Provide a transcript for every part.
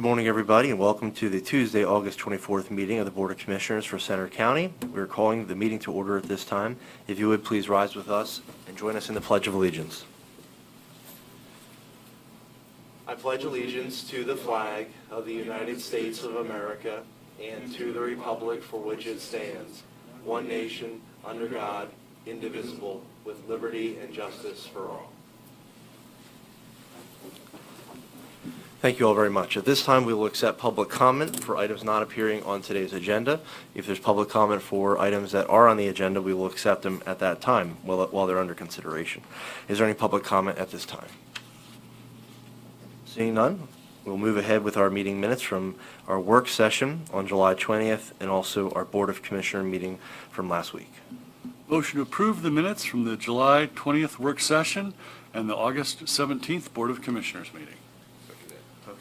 Good morning, everybody, and welcome to the Tuesday, August 24th meeting of the Board of Commissioners for Center County. We're calling the meeting to order at this time. If you would, please rise with us and join us in the Pledge of Allegiance. I pledge allegiance to the flag of the United States of America and to the republic for which it stands, one nation, under God, indivisible, with liberty and justice for all. Thank you all very much. At this time, we will accept public comment for items not appearing on today's agenda. If there's public comment for items that are on the agenda, we will accept them at that time while they're under consideration. Is there any public comment at this time? Seeing none, we'll move ahead with our meeting minutes from our work session on July 20th and also our Board of Commissioner meeting from last week. Motion to approve the minutes from the July 20th work session and the August 17th Board of Commissioners meeting.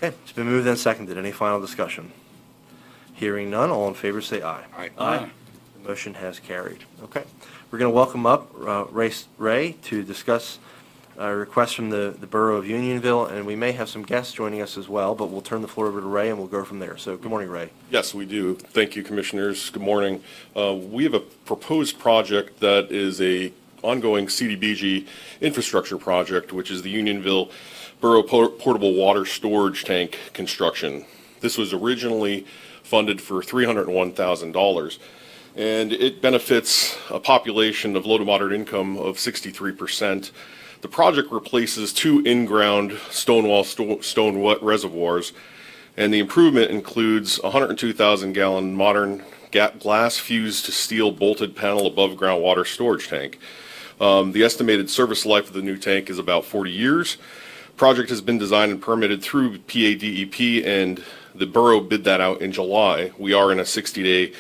Okay, it's been moved and seconded. Any final discussion? Hearing none, all in favor say aye. Aye. The motion has carried. Okay, we're going to welcome up Ray to discuss a request from the Borough of Unionville, and we may have some guests joining us as well, but we'll turn the floor over to Ray and we'll go from there. So good morning, Ray. Yes, we do. Thank you, Commissioners. Good morning. We have a proposed project that is a ongoing CDBG infrastructure project, which is the Unionville Borough Portable Water Storage Tank construction. This was originally funded for $301,000, and it benefits a population of low to moderate income of 63%. The project replaces two in-ground stone wet reservoirs, and the improvement includes a 102,000-gallon modern glass-fused steel bolted panel above ground water storage tank. The estimated service life of the new tank is about 40 years. Project has been designed and permitted through PADEP, and the borough bid that out in July. We are in a 60-day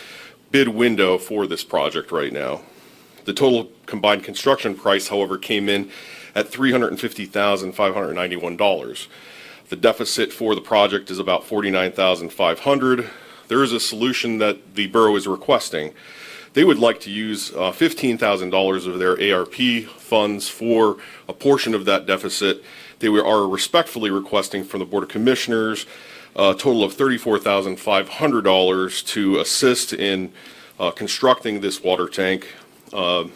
bid window for this project right now. The total combined construction price, however, came in at $350,591. The deficit for the project is about $49,500. There is a solution that the borough is requesting. They would like to use $15,000 of their ARP funds for a portion of that deficit. They are respectfully requesting from the Board of Commissioners a total of $34,500 to assist in constructing this water tank. The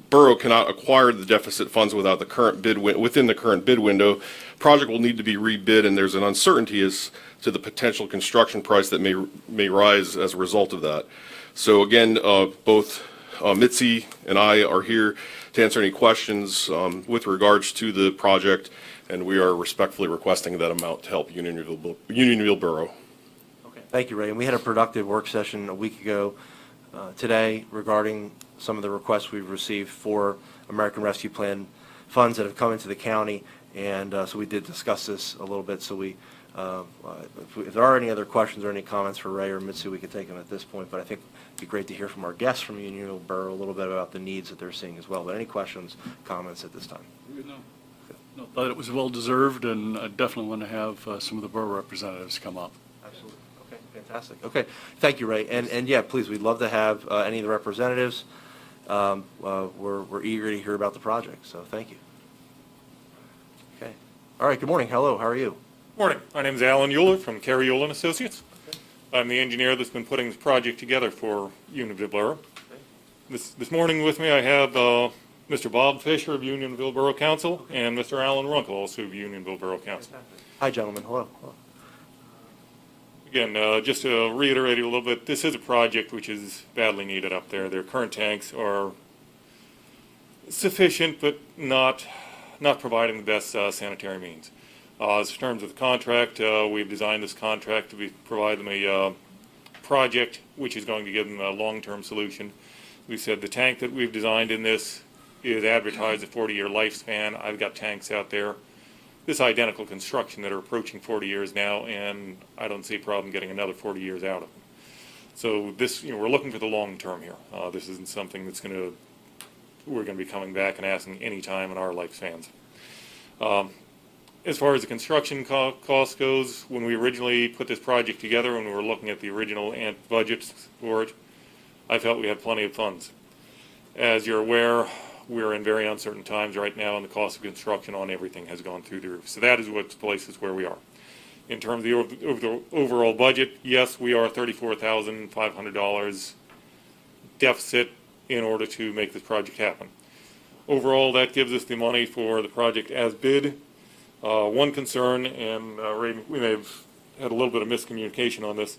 borough cannot acquire the deficit funds without the current within the current bid window. Project will need to be rebid, and there's an uncertainty as to the potential construction price that may rise as a result of that. So again, both Mitzi and I are here to answer any questions with regards to the project, and we are respectfully requesting that amount to help Unionville Borough. Okay, thank you, Ray. And we had a productive work session a week ago today regarding some of the requests we've received for American Rescue Plan funds that have come into the county, and so we did discuss this a little bit. So we, if there are any other questions or any comments for Ray or Mitsu, we could take them at this point, but I think it'd be great to hear from our guests from Unionville Borough a little bit about the needs that they're seeing as well. But any questions, comments at this time? No, thought it was well-deserved, and I definitely want to have some of the borough representatives come up. Absolutely. Okay, fantastic. Okay, thank you, Ray. And yeah, please, we'd love to have any of the representatives. We're eager to hear about the project, so thank you. Okay. All right, good morning. Hello, how are you? Morning. My name is Alan Euler from Carey Euler & Associates. Okay. I'm the engineer that's been putting this project together for Unionville Borough. Okay. This morning with me I have Mr. Bob Fisher of Unionville Borough Council and Mr. Alan Runkle, also of Unionville Borough Council. Fantastic. Hi, gentlemen. Hello. Hello. Again, just to reiterate a little bit, this is a project which is badly needed up there. Their current tanks are sufficient, but not providing the best sanitary means. As in terms of the contract, we've designed this contract to provide them a project which is going to give them a long-term solution. We said the tank that we've designed in this is advertised a 40-year lifespan. I've got tanks out there, this identical construction, that are approaching 40 years now, and I don't see a problem getting another 40 years out of them. So this, we're looking for the long term here. This isn't something that's we're going to be coming back and asking any time in our lifespans. As far as the construction cost goes, when we originally put this project together, when we were looking at the original budgets for it, I felt we had plenty of funds. As you're aware, we're in very uncertain times right now, and the cost of construction on everything has gone through the roof. So that is what places where we are. In terms of the overall budget, yes, we are $34,500 deficit in order to make this project happen. Overall, that gives us the money for the project as bid. One concern, and Ray, we may have had a little bit of miscommunication on this.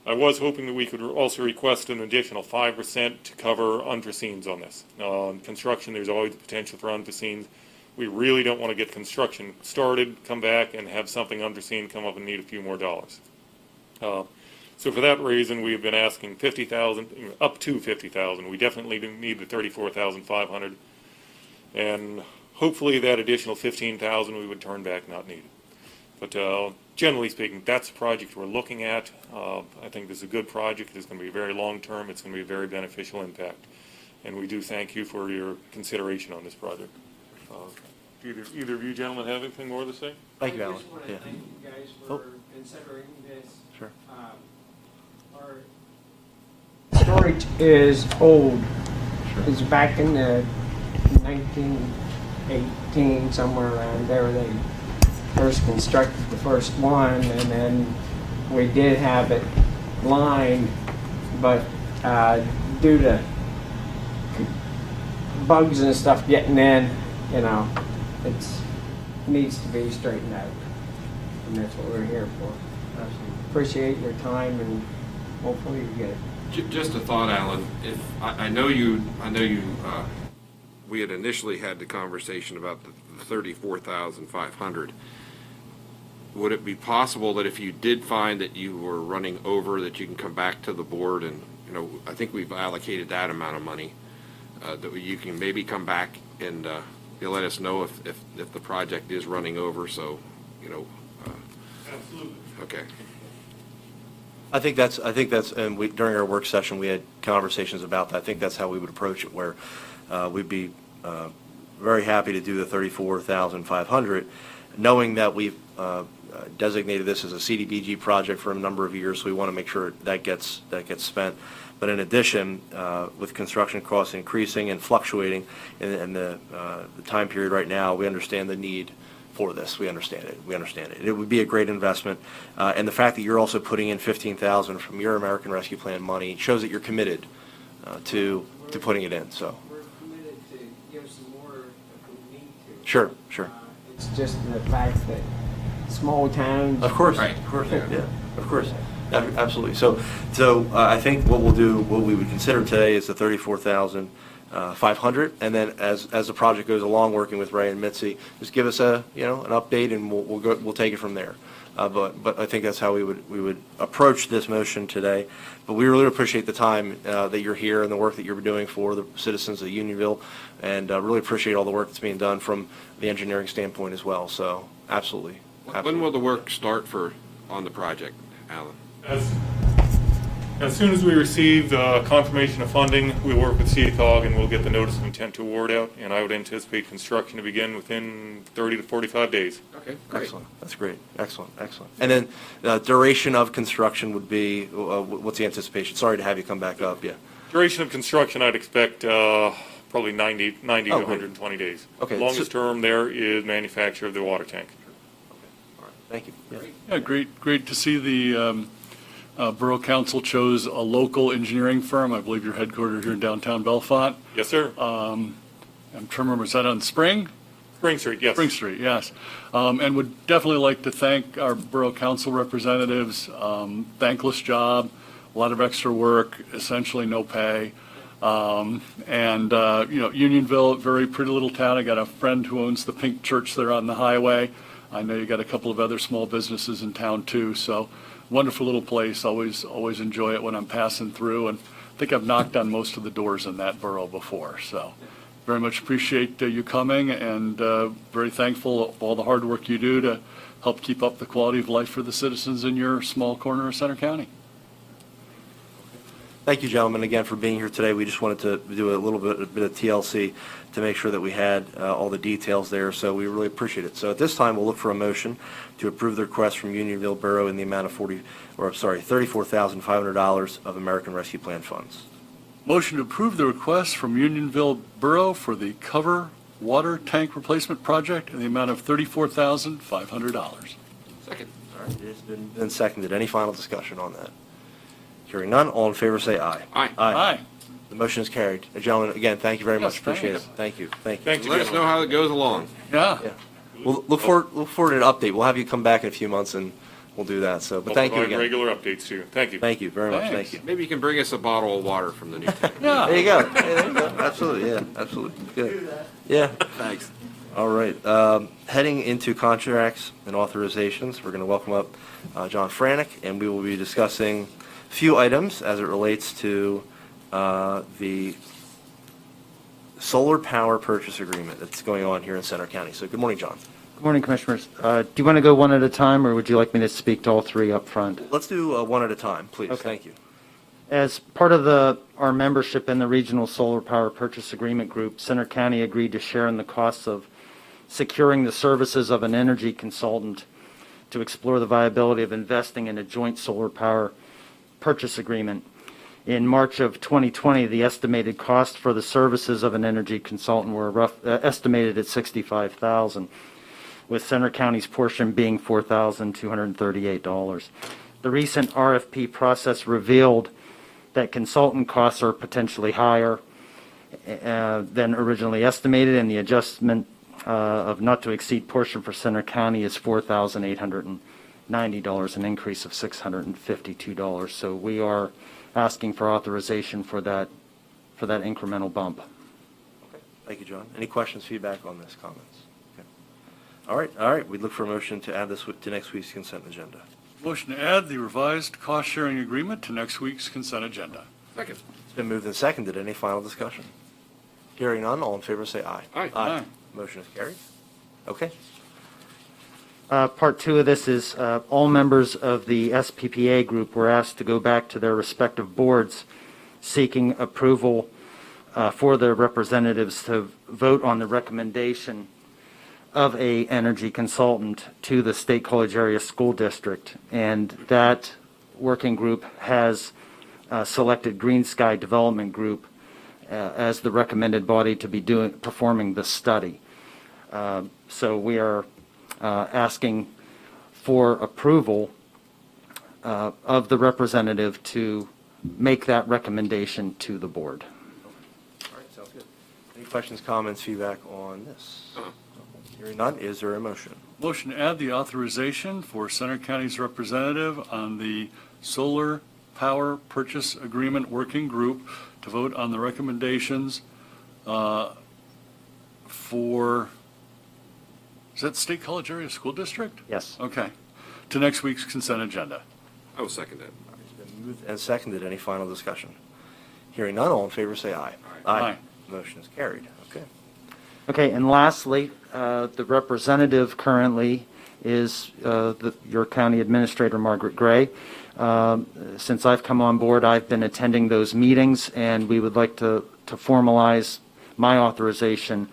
I was hoping that we could also request an additional 5% to cover unforeseens on this. In construction, there's always the potential for unforeseens. We really don't want to get construction started, come back, and have something unforeseen come up and need a few more dollars. So for that reason, we've been asking $50,000, up to $50,000. We definitely need the $34,500, and hopefully that additional $15,000 we would turn back not needed. But generally speaking, that's the project we're looking at. I think this is a good project. It's going to be very long-term. It's going to be a very beneficial impact. And we do thank you for your consideration on this project. Do either of you gentlemen have anything more to say? Thank you, I Alan. just want to Yeah. thank you guys Oh. for considering this. Sure. Our storage is old. It's back in the 1918, somewhere around there, they first constructed the first one, and then we did have it lined, but due to bugs and stuff getting in, you know, it needs to be straightened out, and that's what we're here for. Appreciate your time, and hopefully you get it. Just a thought, Alan. If I know we had initially had the conversation about the 34,500. Would it be possible that if you did find that you were running over, that you can come back to the board and, I think we've allocated that amount of money, that you can maybe come back and you'll let us know if the project is running over, so, Absolutely. okay. I think that's, and during our work session, we had conversations about that. I think that's how we would approach it, where we'd be very happy to do the $34,500, knowing that we've designated this as a CDBG project for a number of years, so we want to make sure that gets spent. But in addition, with construction costs increasing and fluctuating in the time period right now, we understand the need for this. We understand it. It would be a great investment. And the fact that you're also putting in $15,000 from your American Rescue Plan money shows that you're committed to putting it in, so. We're committed to give some more if we need to. Sure. It's just the fact that small towns. Of course, Right. of course, yeah, of course, absolutely. So I think what we would consider today is the $34,500, and then as the project goes along, working with Ray and Mitzi, just give us an update, and we'll take it from there. But I think that's how we would approach this motion today. But we really appreciate the time that you're here and the work that you're doing for the citizens of Unionville, and really appreciate all the work that's being done from the engineering standpoint as well. So absolutely. When will the work start on the project, Alan? As soon as we receive confirmation of funding, we'll work with CECOG and we'll get the notice of intent to award out, and I would anticipate construction to begin within 30 to 45 days. Okay, great. Excellent. That's great. Excellent. And then duration of construction would be, what's the anticipation? Sorry to have you come back up, yeah. Duration of construction, I'd expect probably 90 to great. 120 days. Okay, Longest term there is manufacture of the water tank. All right. Thank you. Yeah. Yeah, great to see the Borough Council chose a local engineering firm. I believe you're headquartered here in downtown Bellefonte. Yes, sir. I'm trying to remember, is that on Spring? Spring Street, yes. Spring Street, yes. And would definitely like to thank our Borough Council representatives. Thankless job, a lot of extra work, essentially no pay. Unionville, very pretty little town. I got a friend who owns the Pink Church there on the highway. I know you got a couple of other small businesses in town too, so wonderful little place. Always enjoy it when I'm passing through, and I think I've knocked on most of the doors in that borough before, so very much appreciate you coming, and very thankful of all the hard work you do to help keep up the quality of life for the citizens in your small corner of Center County. Thank you, gentlemen, again for being here today. We just wanted to do a bit of TLC to make sure that we had all the details there, so we really appreciate it. So at this time, we'll look for a motion to approve the request from Unionville Borough in the amount of $34,500 of American Rescue Plan funds. Motion to approve the request from Unionville Borough for the cover water tank replacement project in the amount of $34,500. Second. All All right, it has been seconded. Any final discussion on that? Hearing none, all in favor say aye. Aye. Aye. The motion is carried. Gentlemen, again, thank you very Yes, much. Appreciate it. thanks. Thank you. Thank you. Thank you, Let us know gentlemen. how it goes along. Yeah. Yeah. We'll look forward to an update. We'll have you come back in a few months and we'll do that. So, but I'll thank you provide again. regular updates to you. Thank you. Thank you very much. Thanks. Thank you. Maybe you can bring us a bottle of water from the new tank. Yeah. There you go. Yeah, there you go. Absolutely. Yeah, absolutely. Good. Yeah. Thanks. All right. Heading into contracts and authorizations, we're going to welcome up John Franek, and we will be discussing a few items as it relates to the solar power purchase agreement that's going on here in Center County. So good morning, John. Good morning, Commissioners. Do you want to go one at a time, or would you like me to speak to all three up front? Let's do one at a time, please. Okay. Thank you. As part of our membership in the Regional Solar Power Purchase Agreement Group, Center County agreed to share in the costs of securing the services of an energy consultant to explore the viability of investing in a joint solar power purchase agreement. In March of 2020, the estimated cost for the services of an energy consultant were estimated at $65,000, with Center County's portion being $4,238. The recent RFP process revealed that consultant costs are potentially higher than originally estimated, and the adjustment of not to exceed portion for Center County is $4,890, an increase of $652. So we are asking for authorization for that incremental bump. Okay. Thank you, John. Any questions, feedback on this, comments? Okay. All right. We'd look for a motion to add this to next week's consent agenda. Motion to add the revised cost-sharing agreement to next week's consent agenda. Second. It's been moved and seconded. Any final discussion? Hearing none, all in favor say aye. Aye. Aye. Motion is carried. Okay. Part two of this is all members of the SPPA group were asked to go back to their respective boards seeking approval for their representatives to vote on the recommendation of a energy consultant to the State College Area School District. And that working group has selected Green Sky Development Group as the recommended body to be performing the study. So we are asking for approval of the representative to make that recommendation to the board. All right, sounds good. Any questions, comments, feedback on this? Hearing none, is there a motion? Motion to add the authorization for Center County's representative on the Solar Power Purchase Agreement Working Group to vote on the recommendations for, is that State College Area School District? Yes. Okay. To next week's consent agenda. I will second that. It's been moved and seconded. Any final discussion? Hearing none, all in favor say aye. Aye. Motion is carried. Okay. Okay, and lastly, the representative currently is your county administrator, Margaret Gray. Since I've come on board, I've been attending those meetings, and we would like to formalize my authorization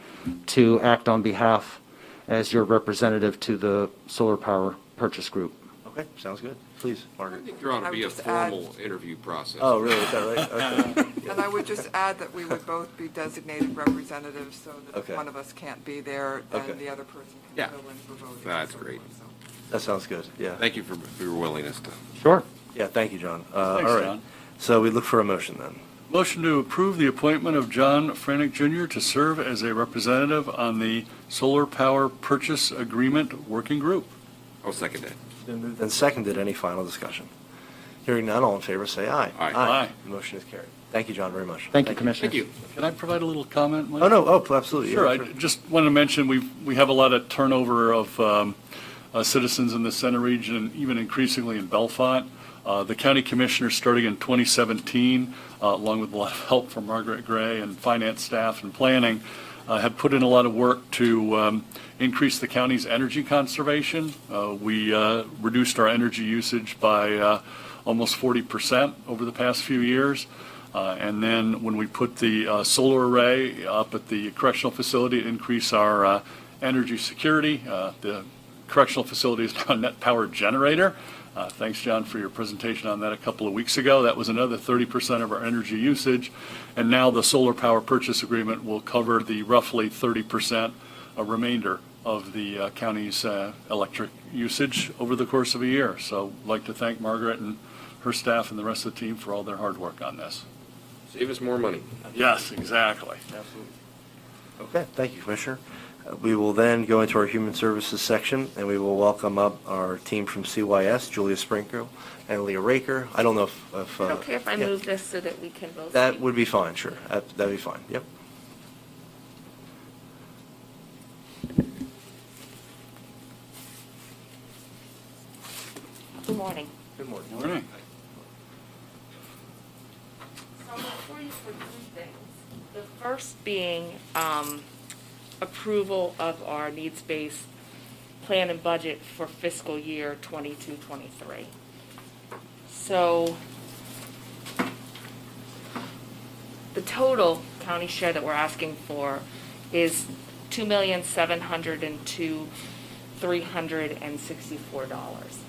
to act on behalf as your representative to the Solar Power Purchase Group. Okay, sounds good. Please, I Margaret. think there ought to I be a would just add- formal interview process. Oh, really? Is that right? Okay. And I would just add that we would both be designated representatives, so that Okay. if one of us can't be there, Okay. then the other person Yeah. can fill in for voting. That's and so great. forth, so. That sounds good. Yeah. Thank you for your willingness to. Sure. Yeah, thank you, John. Thanks, all right. John. So we look for a motion then. Motion to approve the appointment of John Franek Jr. to serve as a representative on the Solar Power Purchase Agreement Working Group. I'll second that. It's been moved and seconded. Any final discussion? Hearing none, all in favor say aye. Aye. Aye. The motion is carried. Thank you, John, very much. Thank you, Commissioner. Thank you. Can I provide a little comment, Mike? Oh, no, oh, absolutely. Sure, Yeah, I just wanted to mention, we have a lot of turnover of citizens in the center region, and even increasingly in Bellefonte. The county commissioners, starting in 2017, along with a lot of help from Margaret Gray and finance staff and planning, have put in a lot of work to increase the county's energy conservation. We reduced our energy usage by almost 40% over the past few years. And then when we put the solar array up at the correctional facility, it increased our energy security. The correctional facility is now a net power generator. Thanks, John, for your presentation on that a couple of weeks ago. That was another 30% of our energy usage. And now the solar power purchase agreement will cover the roughly 30% remainder of the county's electric usage over the course of a year. So I'd like to thank Margaret and her staff and the rest of the team for all their hard work on this. Save us more money. Yes, exactly. Absolutely. Okay, thank you, Commissioner. We will then go into our Human Services section, and we will welcome up our team from CYS, Julia Sprinkle and Leah Raker. I don't know if Okay, if I yeah. move this so that we can both. That see? would be fine, sure. That'd be fine, yep. Good morning. Good morning. Morning. So I'm before you for three things. The first being approval of our needs-based plan and budget for fiscal year 22-23. So the total county share that we're asking for is $2,702,364.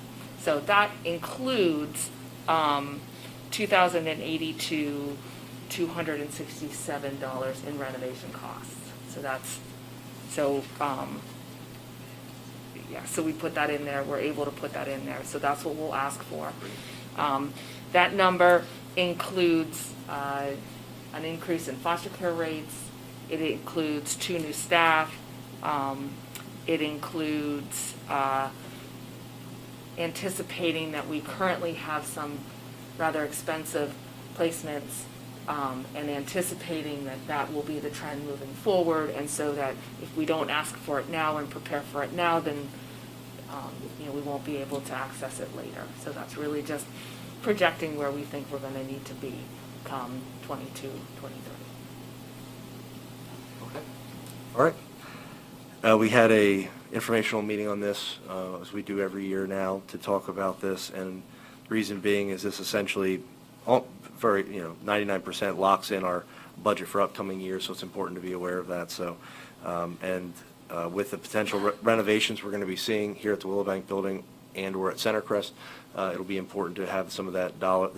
So that includes $2,082,267 in renovation costs. So we put that in there, we're able to put that in there, so that's what we'll ask for. That number includes an increase in foster care rates, it includes 2 new staff, it includes anticipating that we currently have some rather expensive placements, and anticipating that that will be the trend moving forward, and so that if we don't ask for it now and prepare for it now, then we won't be able to access it later. So that's really just projecting where we think we're going to need to be come 22, 23. Okay. All right. We had a informational meeting on this, as we do every year now, to talk about this, and the reason being is this essentially very, 99% locks in our budget for upcoming years, so it's important to be aware of that. So, with the potential renovations we're going to be seeing here at the Willow Bank Building and/or at Centercrest, it'll be important to have some of the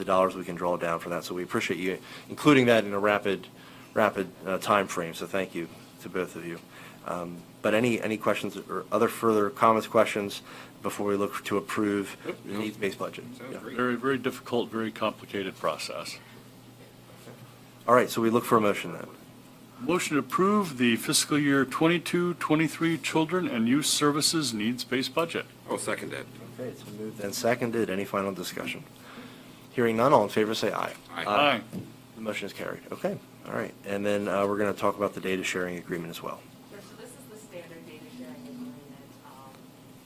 dollars we can draw down for that. So we appreciate you including that in a rapid time frame. So thank you to both of you. But any questions or other further comments, questions before we look to approve the needs-based budget? Sounds Yeah. great. Very, very difficult, very complicated process. All right, so we look for a motion then. Motion to approve the fiscal year 22-23 Children and Youth Services needs-based budget. I'll second that. Okay, it's been moved and seconded. Any final discussion? Hearing none, all in favor say aye. Aye. The motion is carried. Okay, all right. And then we're going to talk about the data sharing agreement as well. Sure, so this is the standard data sharing agreement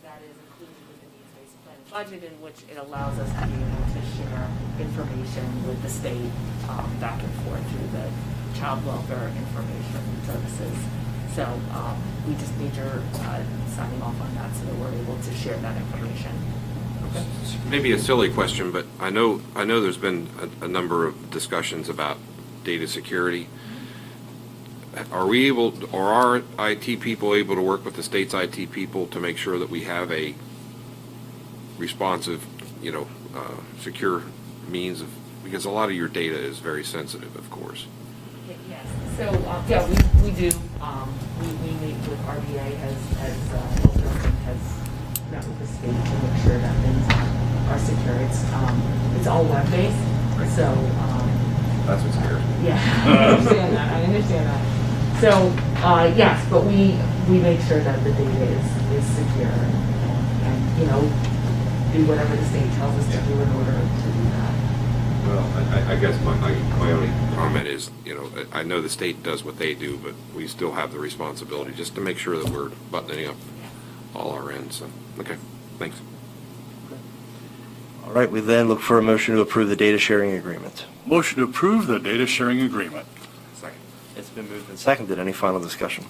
that is included with the needs-based plan and budget, in which it allows us to be able to share information with the state back and forth through the child welfare information services. So we just need your signing off on that so that we're able to share that information. Okay. Maybe a silly question, but I know there's been a number of discussions about data security. Are we able, or are IT people able to work with the state's IT people to make sure that we have a responsive, secure means of, because a lot of your data is very sensitive, of course. Yes, so, we do, we meet with RDA has met with the state to make sure that things are secure. It's all web-based, so, That's what scares me. yeah, I understand that. So, yes, but we make sure that the data is secure and do whatever the state tells us to do in order to do that. Well, I guess my only comment is, I know the state does what they do, but we still have the responsibility just to make sure that we're buttoning up all our ends. So, okay, thanks. All right, we then look for a motion to approve the data sharing agreement. Motion to approve the data sharing agreement. Second. It's been moved and seconded. Any final discussion?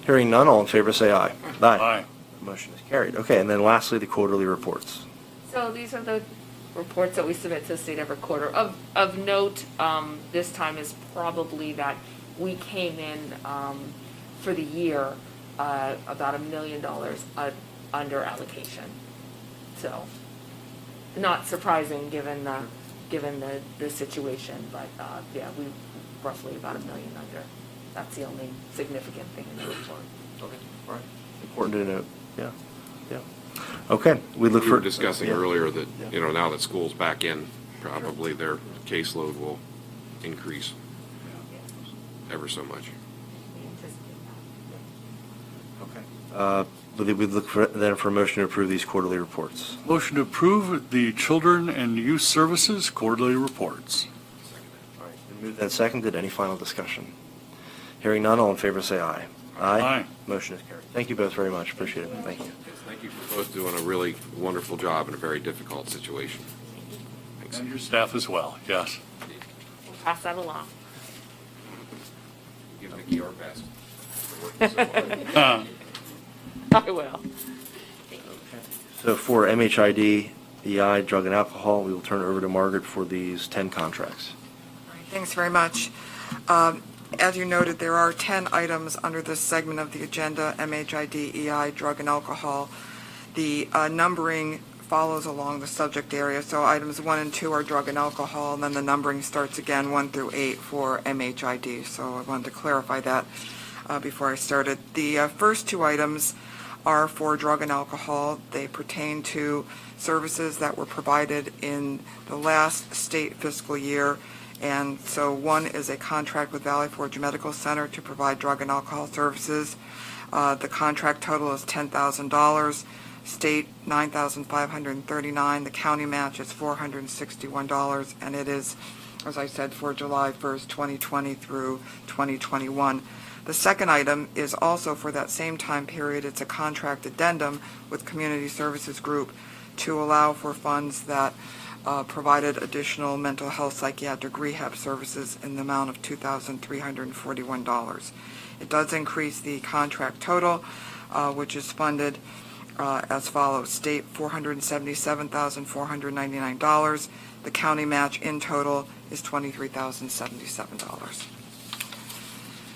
Hearing none, all in favor say aye. Aye. The motion is carried. Okay, and then lastly, the quarterly reports. So these are the reports that we submit to the state every quarter. Of note, this time is probably that we came in for the year about $1 million under allocation. So not surprising given the situation, but we roughly about $1 million under. That's the only significant thing in the report. Okay, all right. important to note. Yeah, yeah. Okay, we look We for. were discussing yeah. earlier that, Yeah. now that school's back in, probably their caseload will increase ever so much. We anticipate that. Okay. We look for, then for a motion to approve these quarterly reports. Motion to approve the Children and Youth Services quarterly reports. All right, been moved and seconded. Any final discussion? Hearing none, all in favor say aye. Aye. Motion is carried. Thank you both very much. Appreciate it. Thank you. Yes, thank you for both doing a really wonderful job in a very difficult situation. Thanks. And your staff as well, yes. We'll pass that along. Give Vicki our best. for working so hard. I will. So for MHID, EI, drug and alcohol, we will turn it over to Margaret for these 10 contracts. All right, thanks very much. As you noted, there are 10 items under this segment of the agenda, MHID, EI, drug and alcohol. The numbering follows along the subject area, so items 1 and 2 are drug and alcohol, and then the numbering starts again 1 through 8 for MHID, so I wanted to clarify that before I started. The first 2 items are for drug and alcohol. They pertain to services that were provided in the last state fiscal year. And so one is a contract with Valley Forge Medical Center to provide drug and alcohol services. The contract total is $10,000. State $9,539. The county match is $461, and it is, as I said, for July 1st, 2020 through 2021. The second item is also for that same time period. It's a contract addendum with Community Services Group to allow for funds that provided additional mental health psychiatric rehab services in the amount of $2,341. It does increase the contract total, which is funded as follows. State $477,499. The county match in total is $23,077.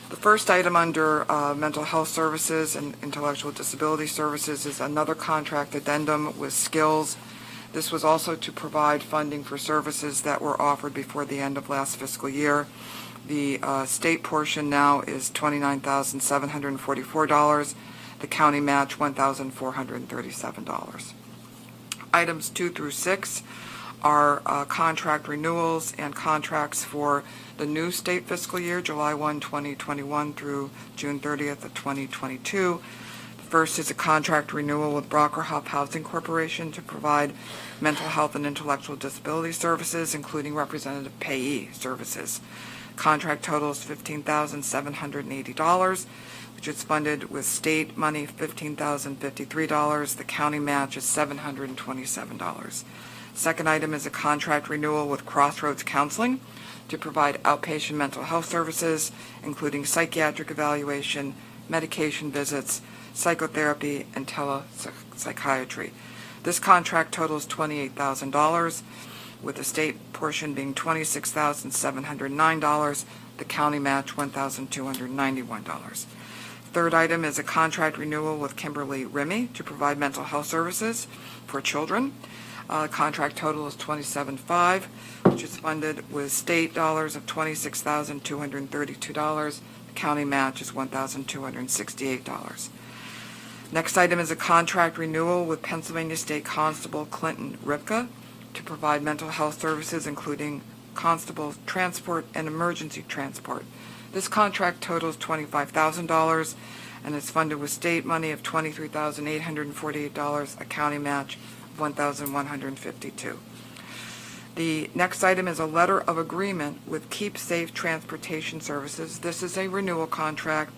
The first item under mental health services and intellectual disability services is another contract addendum with Skills. This was also to provide funding for services that were offered before the end of last fiscal year. The state portion now is $29,744. The county match $1,437. Items 2 through 6 are contract renewals and contracts for the new state fiscal year, July 1, 2021 through June 30th of 2022. The first is a contract renewal with Brockerhoff Housing Corporation to provide mental health and intellectual disability services, including representative payee services. Contract total is $15,780, which is funded with state money $15,053. The county match is $727. Second item is a contract renewal with Crossroads Counseling to provide outpatient mental health services, including psychiatric evaluation, medication visits, psychotherapy, and telepsychiatry. This contract totals $28,000, with the state portion being $26,709, the county match $1,291. Third item is a contract renewal with Kimberly Remy to provide mental health services for children. Contract total is $27,500, which is funded with state dollars of $26,232. The county match is $1,268. Next item is a contract renewal with Pennsylvania State Constable Clinton Ripka to provide mental health services, including constable transport and emergency transport. This contract totals $25,000 and is funded with state money of $23,848, a county match of $1,152. The next item is a letter of agreement with Keep Safe Transportation Services. This is a renewal contract,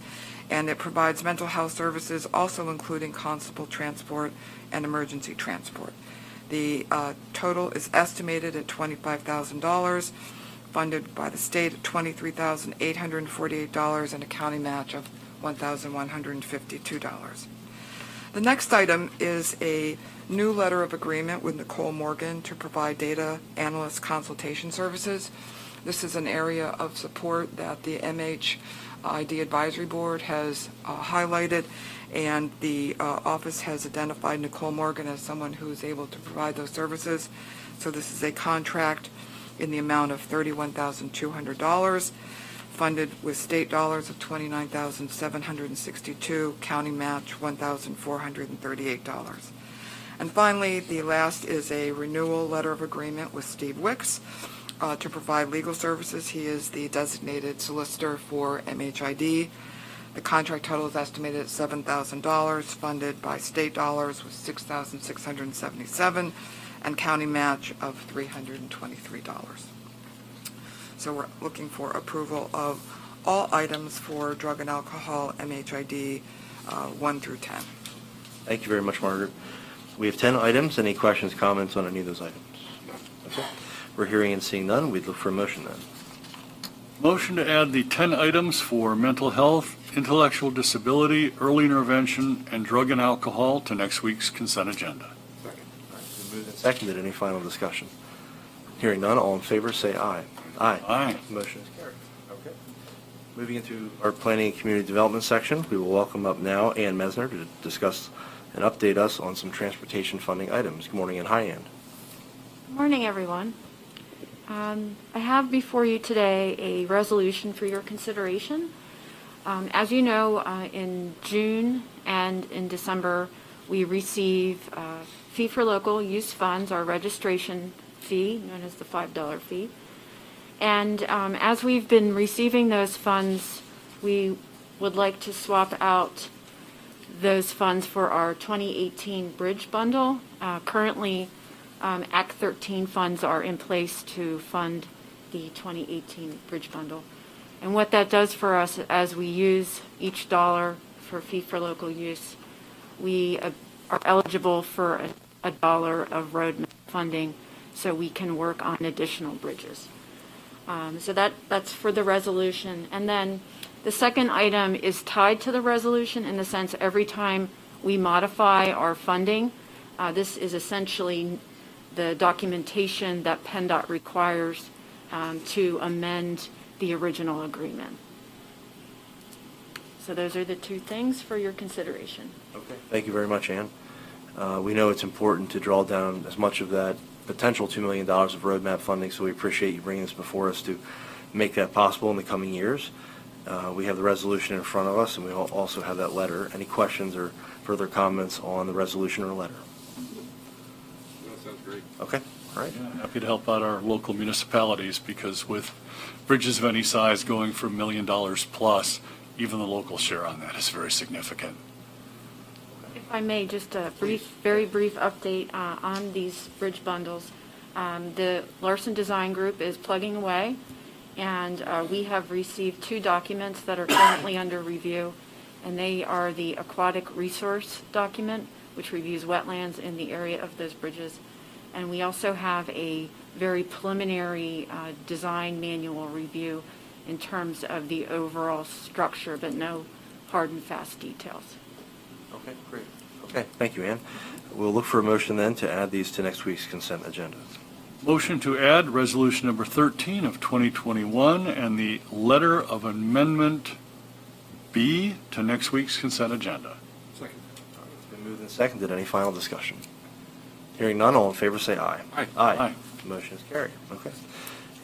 and it provides mental health services, also including constable transport and emergency transport. The total is estimated at $25,000, funded by the state at $23,848, and a county match of $1,152. The next item is a new letter of agreement with Nicole Morgan to provide data analyst consultation services. This is an area of support that the MHID Advisory Board has highlighted, and the office has identified Nicole Morgan as someone who is able to provide those services. So this is a contract in the amount of $31,200, funded with state dollars of $29,762, county match $1,438. And finally, the last is a renewal letter of agreement with Steve Wicks to provide legal services. He is the designated solicitor for MHID. The contract total is estimated at $7,000, funded by state dollars with $6,677, and county match of $323. So we're looking for approval of all items for drug and alcohol MHID 1 through 10. Thank you very much, Margaret. We have 10 items. Any questions, comments on any of those items? Okay. We're hearing and seeing none. We'd look for a motion then. Motion to add the 10 items for mental health, intellectual disability, early intervention, and drug and alcohol to next week's consent agenda. Moved and seconded. Any final discussion? Hearing none. All in favor, say aye. Aye. Aye. Motion is carried. Okay. Moving into our planning and community development section, we will welcome up now Ann Mesner to discuss and update us on some transportation funding items. Good morning, and hi, Ann. Good morning, everyone. I have before you today a resolution for your consideration. As you know, in June and in December, we receive fee for local use funds, our registration fee, known as the $5 fee. And as we've been receiving those funds, we would like to swap out those funds for our 2018 bridge bundle. Currently, Act 13 funds are in place to fund the 2018 bridge bundle. And what that does for us, as we use each dollar for fee for local use, we are eligible for a dollar of road funding so we can work on additional bridges. So that's for the resolution. And then the second item is tied to the resolution in the sense every time we modify our funding, this is essentially the documentation that PennDOT requires to amend the original agreement. So those are the two things for your consideration. Okay. Thank you very much, Ann. We know it's important to draw down as much of that potential $2 million of roadmap funding, so we appreciate you bringing this before us to make that possible in the coming years. We have the resolution in front of us, and we also have that letter. Any questions or further comments on the resolution or letter? That sounds great. Okay. All right. Yeah, happy to help out our local municipalities because with bridges of any size going for $1 million plus, even the local share on that is very significant. If I may, just a very brief update on these bridge bundles. The Larson Design Group is plugging away, and we have received 2 documents that are currently under review, and they are the aquatic resource document, which reviews wetlands in the area of those bridges, and we also have a very preliminary design manual review in terms of the overall structure, but no hard and fast details. Okay, great. Okay, thank you, Ann. We'll look for a motion then to add these to next week's consent agenda. Motion to add resolution number 13 of 2021 and the letter of amendment B to next week's consent agenda. Second. It's been moved and seconded. Any final discussion? Hearing none, all in favor say aye. Aye. Aye. Motion is carried. Okay.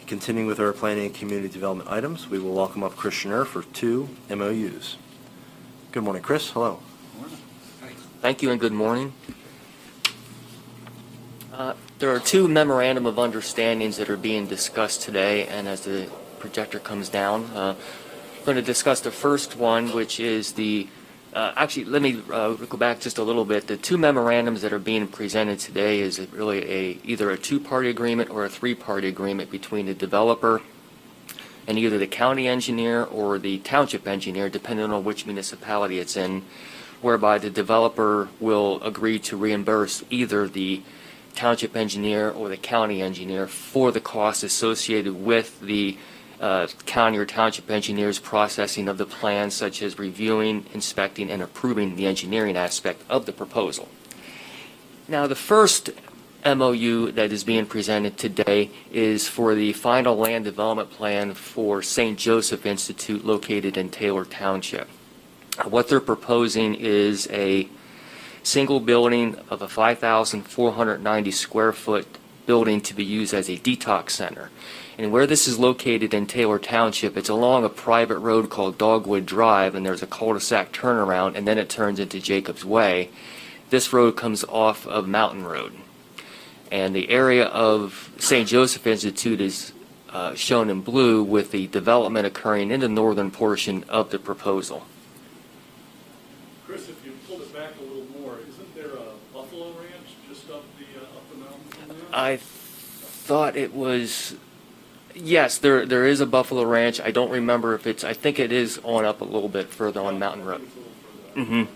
Continuing with our planning and community development items, we will welcome up Chris Schnur for 2 MOUs. Good morning, Chris. Hello. Thank you and good morning. There are 2 memorandum of understandings that are being discussed today, and as the projector comes down, I'm going to discuss the first one, which is the actually, let me go back just a little bit. The 2 memorandums that are being presented today is really either a 2-party agreement or a 3-party agreement between the developer and either the county engineer or the township engineer, depending on which municipality it's in, whereby the developer will agree to reimburse either the township engineer or the county engineer for the costs associated with the county or township engineer's processing of the plan, such as reviewing, inspecting, and approving the engineering aspect of the proposal. Now, the first MOU that is being presented today is for the final land development plan for St. Joseph Institute located in Taylor Township. What they're proposing is a single building of a 5,490 square foot building to be used as a detox center. And where this is located in Taylor Township, it's along a private road called Dogwood Drive, and there's a cul-de-sac turnaround, and then it turns into Jacob's Way. This road comes off of Mountain Road. And the area of St. Joseph Institute is shown in blue, with the development occurring in the northern portion of the proposal. Chris, if you pulled it back a little more, isn't there a Buffalo Ranch just up the mountain from there? I thought it was, yes, there is a Buffalo Ranch. I don't remember if it's, I think it is on up a little bit further on Mountain Road. Mhm.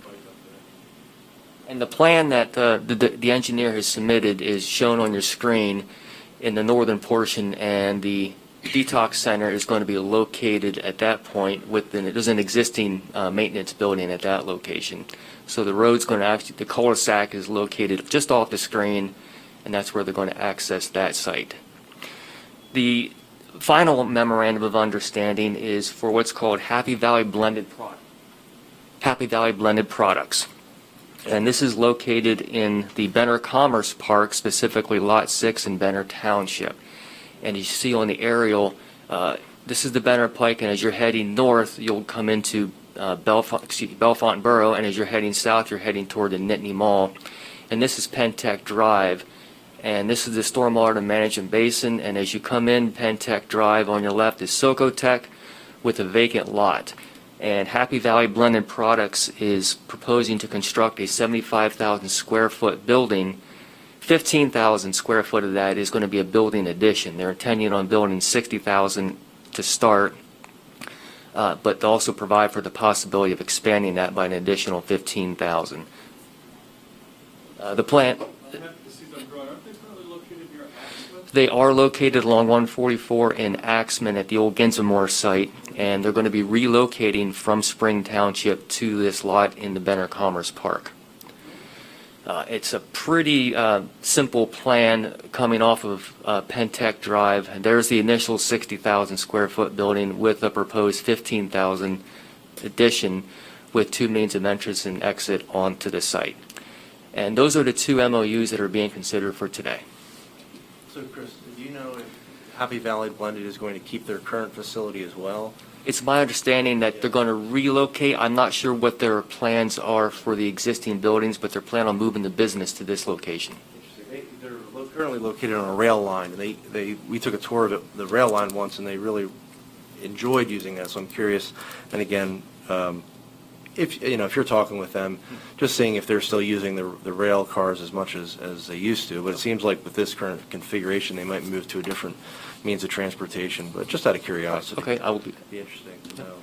And the plan that the engineer has submitted is shown on your screen in the northern portion, and the detox center is going to be located at that point within, there's an existing maintenance building at that location. So the road's going to actually, the cul-de-sac is located just off the screen, and that's where they're going to access that site. The final memorandum of understanding is for what's called Happy Valley Blended Products. And this is located in the Benner Commerce Park, specifically Lot 6 in Benner Township. And you see on the aerial, this is the Benner Pike, and as you're heading north, you'll come into Bellefonte Borough, and as you're heading south, you're heading toward the Nittany Mall. And this is Pentec Drive, and this is the Stormwater Management Basin, and as you come in Pentec Drive, on your left is Socotec with a vacant lot. And Happy Valley Blended Products is proposing to construct a 75,000 square foot building. 15,000 square foot of that is going to be a building addition. They're intending on building 60,000 to start, but they'll also provide for the possibility of expanding that by an additional 15,000. The plant, they are located along 144 in Axman at the old Ginsamore site, and they're going to be relocating from Spring Township to this lot in the Benner Commerce Park. It's a pretty simple plan coming off of Pentec Drive. There's the initial 60,000 square foot building with a proposed 15,000 addition with two means of entrance and exit onto the site. And those are the two MOUs that are being considered for today. So, Chris, do you know if Happy Valley Blended is going to keep their current facility as well? It's my understanding that they're going to relocate. I'm not sure what their plans are for the existing buildings, but they're planning on moving the business to this location. They're currently located on a rail line, and we took a tour of the rail line once, and they really enjoyed using that. So I'm curious, and again, if you're talking with them, just seeing if they're still using the rail cars as much as they used to. But it seems like with this current configuration, they might move to a different means of transportation. But just out of curiosity, Okay, I will be. be interesting to know.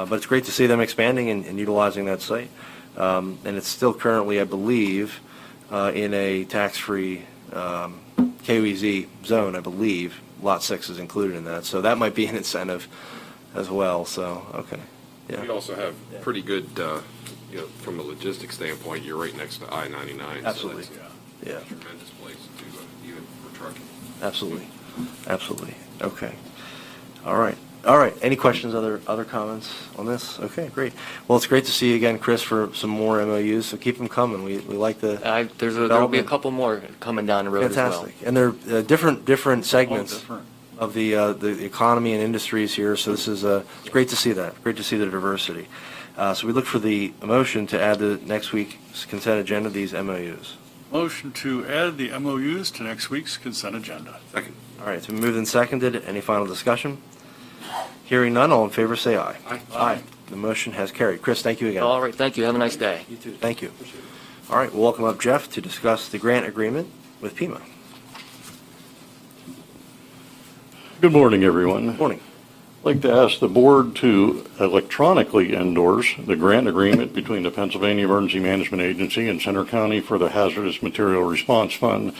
But it's great to see them expanding and utilizing that site. And it's still currently, I believe, in a tax-free KOEZ zone. I believe Lot 6 is included in that, so that might be an incentive as well. So okay. Yeah. We also have pretty good, from a logistics standpoint, you're right next to I-99. Absolutely. So Yeah. that's a tremendous place to, even for trucking. Absolutely. Absolutely. Okay. All right. Any questions, other comments on this? Okay, great. Well, it's great to see you again, Chris, for some more MOUs, so keep them coming. We like the There'll be a couple more coming down the road as well. fantastic. And they're different segments different. of the economy and industries here, so this is it's great to see that. Great to see the diversity. So we look for the motion to add to next week's consent agenda these MOUs. Motion to add the MOUs to next week's consent agenda. Second. All right, it's been moved and seconded. Any final discussion? Hearing none, all in favor say aye. Aye. Aye. The motion has carried. Chris, thank you again. All right, thank you. Have a nice day. You too. Thank you. All right, we'll welcome up Jeff to discuss the grant agreement with Pima. Good morning, everyone. Morning. I'd like to ask the board to electronically endorse the grant agreement between the Pennsylvania Emergency Management Agency and Center County for the Hazardous Material Response Fund.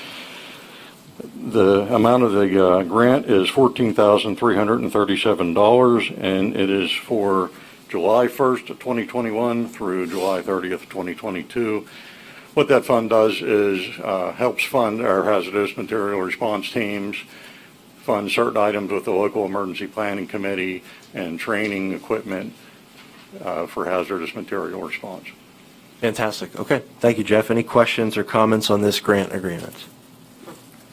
The amount of the grant is $14,337, and it is for July 1st of 2021 through July 30th, 2022. What that fund does is helps fund our hazardous material response teams, fund certain items with the local emergency planning committee, and training equipment for hazardous material response. Fantastic. Okay. Thank you, Jeff. Any questions or comments on this grant agreement?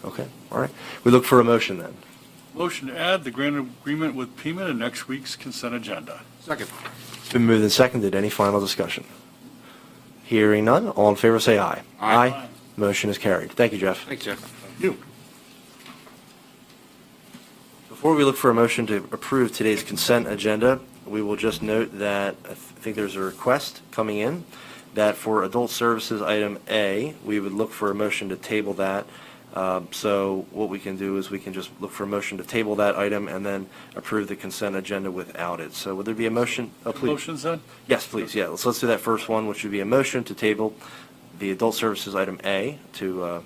Okay. All right. We look for a motion then. Motion to add the grant agreement with Pima to next week's consent agenda. Second. It's been moved and seconded. Any final discussion? Hearing none, all in favor say aye. Aye. Motion is carried. Thank you, Jeff. Thanks, Jeff. You. Before we look for a motion to approve today's consent agenda, we will just note that I think there's a request coming in that for adult services item A, we would look for a motion to table that. So what we can do is we can just look for a motion to table that item and then approve the consent agenda without it. So would there be a motion? Please. Motion's then? Yes, please. Yeah, let's do that first one, which would be a motion to table the adult services item A to,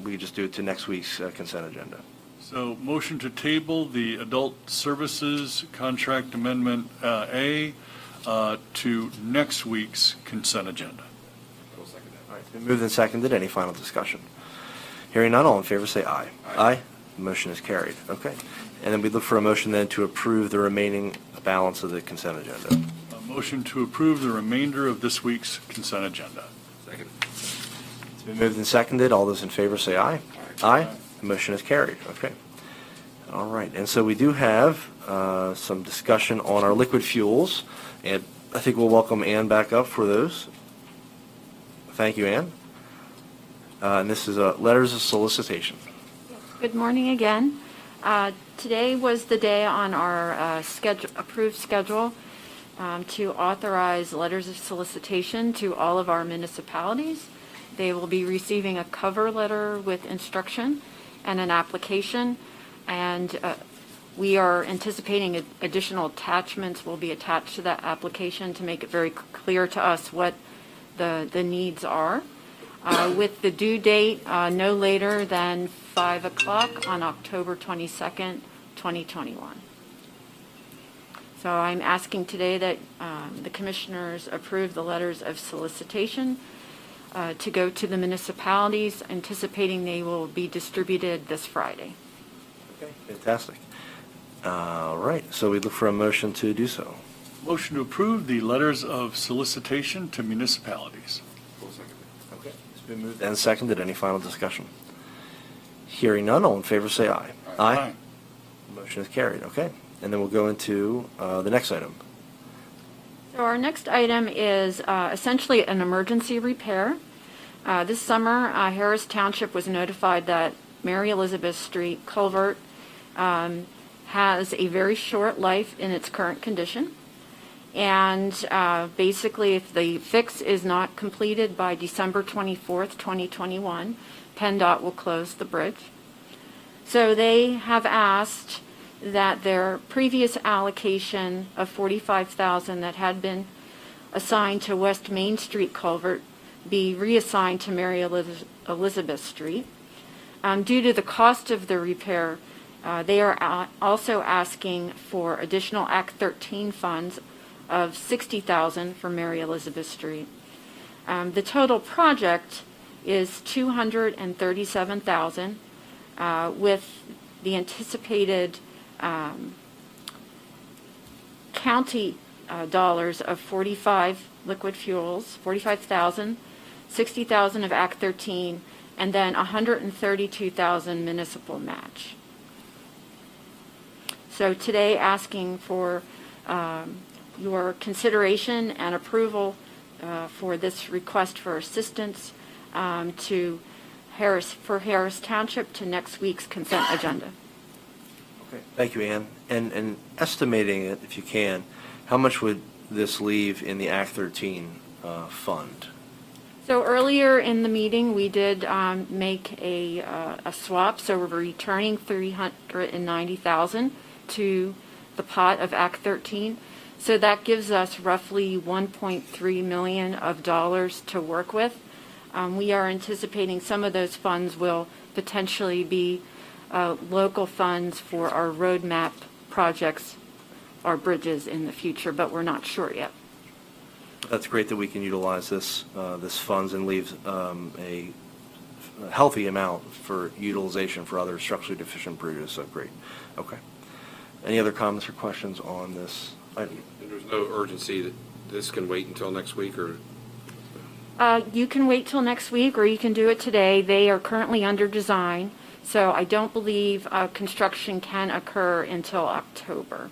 we could just do it to next week's consent agenda. So motion to table the adult services contract amendment A to next week's consent agenda. All right, it's been moved and seconded. Any final discussion? Hearing none, all in favor say aye. Aye. The motion is carried. Okay. And then we look for a motion then to approve the remaining balance of the consent agenda. A motion to approve the remainder of this week's consent agenda. Second. It's been moved and seconded. All those in favor say aye. Aye. The motion is carried. Okay. All right. And so we do have some discussion on our liquid fuels, and I think we'll welcome Ann back up for those. Thank you, Ann. And this is letters of solicitation. Good morning again. Today was the day on our approved schedule to authorize letters of solicitation to all of our municipalities. They will be receiving a cover letter with instruction and an application, and we are anticipating additional attachments will be attached to that application to make it very clear to us what the needs are. With the due date no later than 5 o'clock on October 22nd, 2021. So I'm asking today that the commissioners approve the letters of solicitation to go to the municipalities, anticipating they will be distributed this Friday. Okay. Fantastic. All right. So we look for a motion to do so. Motion to approve the letters of solicitation to municipalities. Okay. It's been moved and seconded. Any final discussion? Hearing none, all in favor say aye. Aye. Motion is carried. Okay. And then we'll go into the next item. So our next item is essentially an emergency repair. This summer, Harris Township was notified that Mary Elizabeth Street culvert has a very short life in its current condition. And basically, if the fix is not completed by December 24th, 2021, PennDOT will close the bridge. So they have asked that their previous allocation of $45,000 that had been assigned to West Main Street culvert be reassigned to Mary Elizabeth Street. Due to the cost of the repair, they are also asking for additional Act 13 funds of $60,000 for Mary Elizabeth Street. The total project is $237,000 with the anticipated county dollars of 45 liquid fuels, 45,000, 60,000 of Act 13, and then 132,000 municipal match. So today, asking for your consideration and approval for this request for assistance to Harris Township to next week's consent agenda. Okay. Thank you, Ann. And estimating it, if you can, how much would this leave in the Act 13 fund? So earlier in the meeting, we did make a swap, so we're returning $390,000 to the pot of Act 13. So that gives us roughly $1.3 million of dollars to work with. We are anticipating some of those funds will potentially be local funds for our roadmap projects, our bridges in the future, but we're not sure yet. That's great that we can utilize this funds and leave a healthy amount for utilization for other structurally deficient bridges. So great. Okay. Any other comments or questions on this item? And there's no urgency that this can wait until next week, or? You can wait till next week, or you can do it today. They are currently under design, So I don't believe construction can occur until October.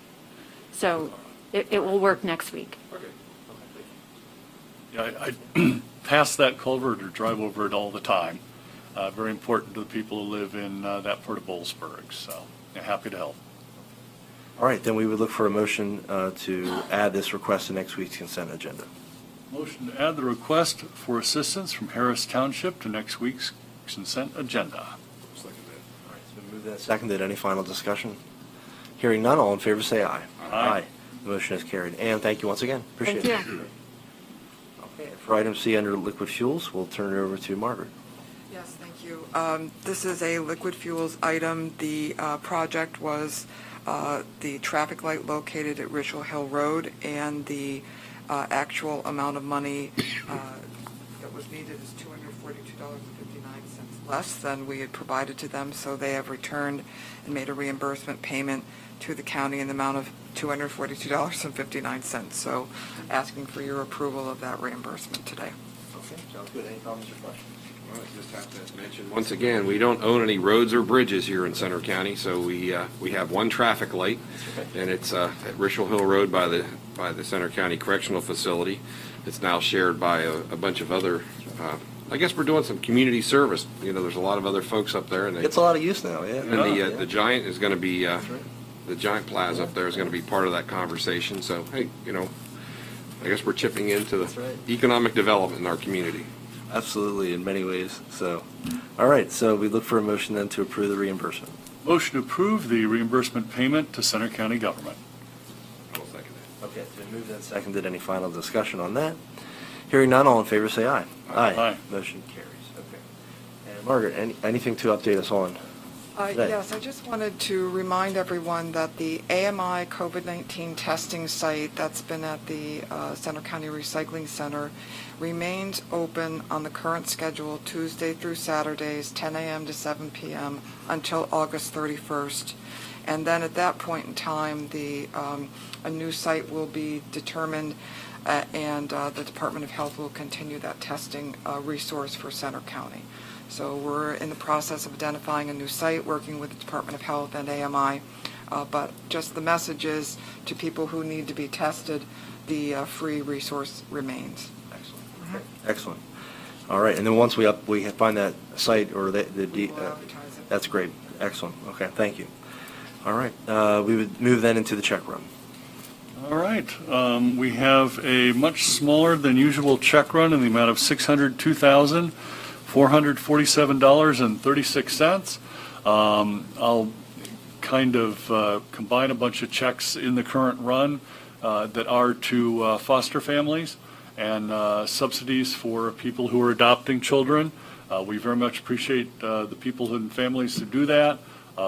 So it will work next week. Yeah, I pass that culvert or drive over it all the time. Very important to the people who live in that part of Bollesburg, so yeah, happy to help. All right, then we would look for a motion to add this request to next week's consent agenda. Motion to add the request for assistance from Harris Township to next week's consent agenda. All right, it's been moved and seconded. Any final discussion? Hearing none, all in favor say aye. Aye. The motion is carried. And thank you once again. Appreciate Thank it. you. Okay, for item C under liquid fuels, we'll turn it over to Margaret. Yes, thank you. This is a liquid fuels item. The project was the traffic light located at Richel Hill Road, and the actual amount of money that was needed is $242.59 less than we had provided to them, so they have returned and made a reimbursement payment to the county in the amount of $242.59. So asking for your approval of that reimbursement today. Okay, sounds good. Any comments or questions? Well, I just have to mention, once again, we don't own any roads or bridges here in Center County, so we have one traffic light, and it's at Richel Hill Road by the Center County Correctional Facility. It's now shared by a bunch of other, I guess we're doing some community service. You know, there's a lot of other folks up there, and Gets a lot of use now, yeah. and the Giant is going to be, the Giant Plaza up there is going to be part of that conversation. So, hey, you know, I guess we're chipping into That's right. the economic development in our community. Absolutely, in many ways. So, all right, so we look for a motion then to approve the reimbursement. Motion to approve the reimbursement payment to Center County government. I'll second that. Okay, it's been moved and seconded. Any final discussion on that? Hearing none, all in favor say aye. Aye. Motion carries. Okay. And Margaret, anything to update us on? today? Yes, I just wanted to remind everyone that the AMI COVID-19 testing site that's been at the Center County Recycling Center remains open on the current schedule Tuesday through Saturdays, 10 a.m. to 7 p.m. until August 31st. And then at that point in time, a new site will be determined, and the Department of Health will continue that testing resource for Center County. So we're in the process of identifying a new site, working with the Department of Health and AMI. But just the message is to people who need to be tested, the free resource remains. Excellent. Okay. Excellent. All right, and then once we find that site or We'll advertise it. that's great. Excellent. Okay, thank you. All right, we would move then into the check run. All right, we have a much smaller than usual check run in the amount of $602,447.36. I'll kind of combine a bunch of checks in the current run that are to foster families and subsidies for people who are adopting children. We very much appreciate the people and families who do that.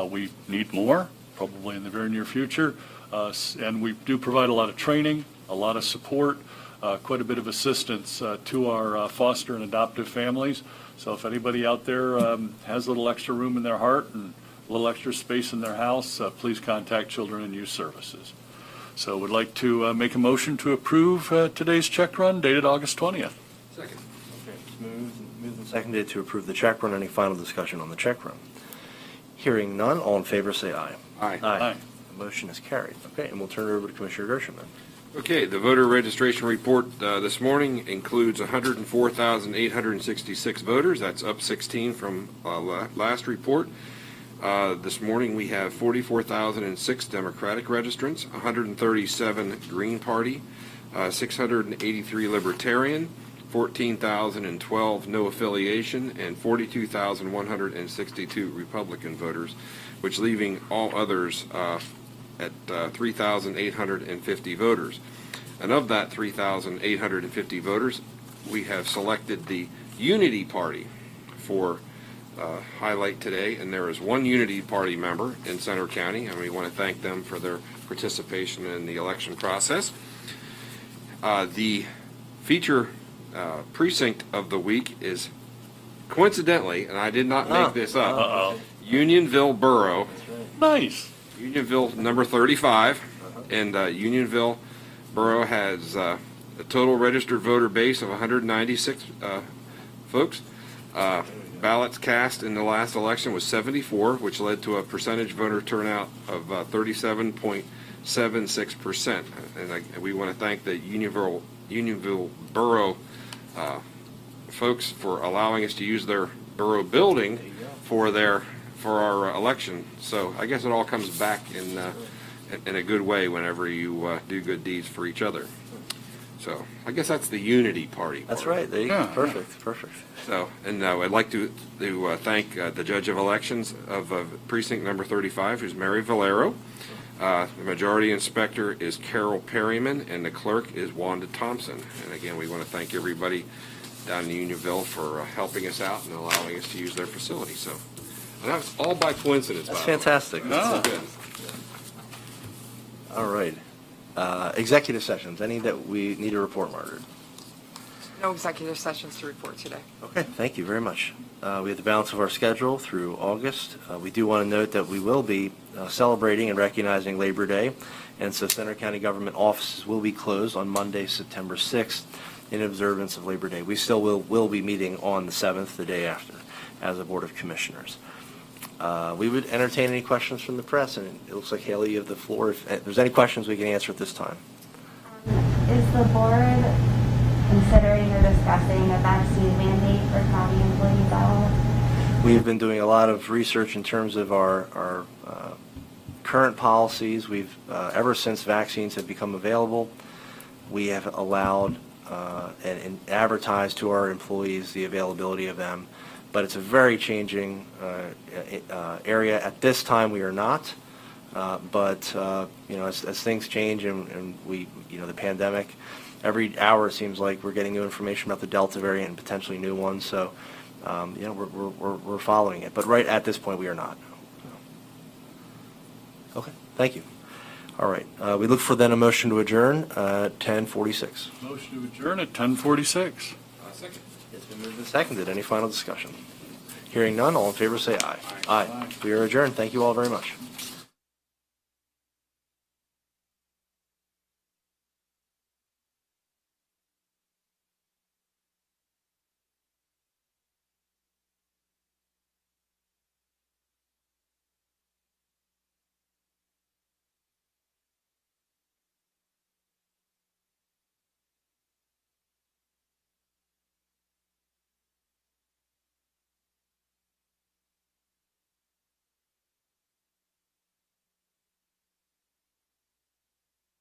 We need more, probably in the very near future. And we do provide a lot of training, a lot of support, quite a bit of assistance to our foster and adoptive families. So if anybody out there has a little extra room in their heart and a little extra space in their house, please contact Children and Youth Services. So would like to make a motion to approve today's check run dated August 20th. Second. Okay, it's moved and seconded to approve the check run. Any final discussion on the check run? Hearing none, all in favor say aye. Aye. Aye. The motion is carried. Okay, and we'll turn it over to Commissioner Gershon then. Okay, the voter registration report this morning includes 104,866 voters. That's up 16 from last report. This morning we have 44,006 Democratic registrants, 137 Green Party, 683 Libertarian, 14,012 no affiliation, and 42,162 Republican voters, which leaving all others at 3,850 voters. And of that 3,850 voters, we have selected the Unity Party for highlight today, and there is one Unity Party member in Center County, and we want to thank them for their participation in the election process. The feature precinct of the week is, coincidentally, and I did not make this up, Uh-oh. Unionville Borough. Nice. Unionville number 35, and Unionville Borough has a total registered voter base of 196 folks. ballots cast in the last election was 74, which led to a percentage voter turnout of 37.76%. And we want to thank the Unionville Borough folks for allowing us to use their borough building for our election. So I guess it all comes back in a good way whenever you do good deeds for each other. So I guess that's the unity party. That's part. right. There you go. Yeah. Perfect. So, and I'd like to thank the judge of elections of precinct number 35, who's Mary Valero. The majority inspector is Carol Perryman, and the clerk is Wanda Thompson. And again, we want to thank everybody down in Unionville for helping us out and allowing us to use their facility. So, and that was all by coincidence. That's by the way. fantastic. Ah. Good. All right. Executive sessions, any that we need to report, Margaret? No executive sessions to report today. Okay, thank you very much. We have the balance of our schedule through August. We do want to note that we will be celebrating and recognizing Labor Day, and so Center County government offices will be closed on Monday, September 6th, in observance of Labor Day. We still will be meeting on the 7th, the day after, as a Board of Commissioners. We would entertain any questions from the press, and it looks like Haley, you have the floor. If there's any questions, we can answer at this time. Is the board considering or discussing a vaccine mandate for county employees at all? We've been doing a lot of research in terms of our current policies. We've, ever since vaccines have become available, we have allowed and advertised to our employees the availability of them. But it's a very changing area. At this time, we are not. But as things change and we, the pandemic, every hour it seems like we're getting new information about the Delta variant and potentially new ones. So, we're following it. But right at this point, we are not. Okay, thank you. All right, we look for then a motion to adjourn at 10:46. Motion to adjourn at 10:46. Second. It's been moved and seconded. Any final discussion? Hearing none, all in favor say aye. Aye. We are adjourned. Thank you all very much.